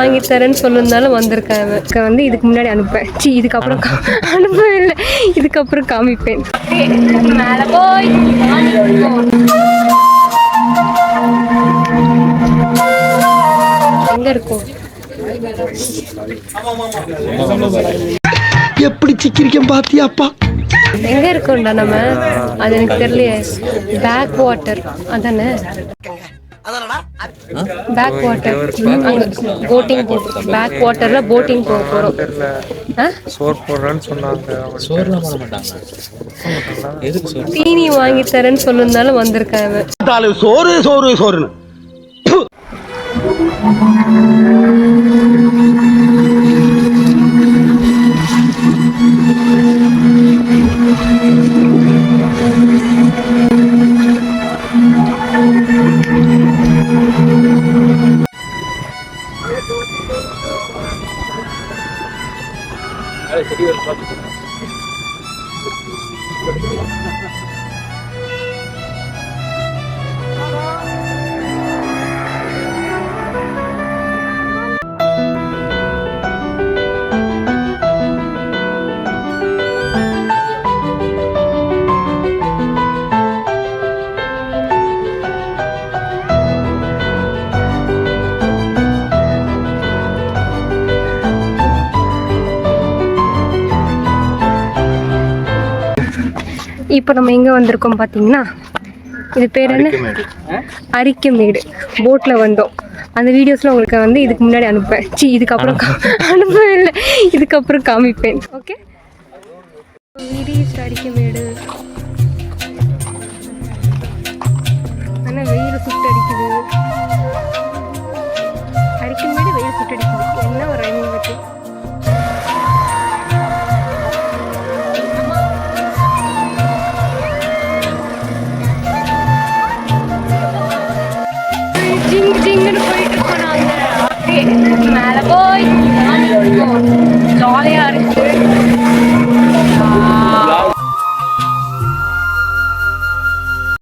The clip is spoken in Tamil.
வாங்கி தரேன்னு சொல்லியிருந்தாலும் வந்திருக்காங்க. வந்து இதுக்கு முன்னாடி அனுப்பேன். இதுக்கப்புறம் அனுப்பவே இல்லை, இதுக்கப்புறம் காமிப்பேன். மேலே போய் எங்க இருக்கும்? எப்படி சிக்கிரிக்கம் பாத்தியாப்பா? எங்க இருக்கோம்டா நம்ம? அது எனக்கு தெரியலையே. பேக் வாட்டர் அதானே? பேக் வாட்டர் போட்டிங் பேக் வாட்டர்ல போட்டிங் போக போறோம். சோறு போடுறேன்னு சொன்னாங்க. சோறுலாம் போட மாட்டாங்க. எதுக்கு சோறு? தீனி வாங்கி தரேன்னு சொல்லியிருந்தாலும் வந்திருக்காங்க. சோறு சோறு சோறுன்னு இப்போ நம்ம எங்கே வந்திருக்கோம் பார்த்தீங்கன்னா, இது பேர் என்ன? அரிக்கமேடு. போட்டில் வந்தோம். அந்த வீடியோஸில் உங்களுக்கு வந்து இதுக்கு முன்னாடி அனுப்பேன். இதுக்கப்புறம் அனுப்பவே இல்லை, இதுக்கப்புறம் காமிப்பேன். ஓகே, அரிக்கமேடு. ஆனால் வெயில் சுட்டு அடிக்குது. அரிக்கமேடு வெயில் சுட்டு அடிக்குது. என்ன ஒரு ரைமிங் பற்றி. ஜிங்குன்னு போயிட்டு இருக்கோம். நாங்கள் மேலே போய்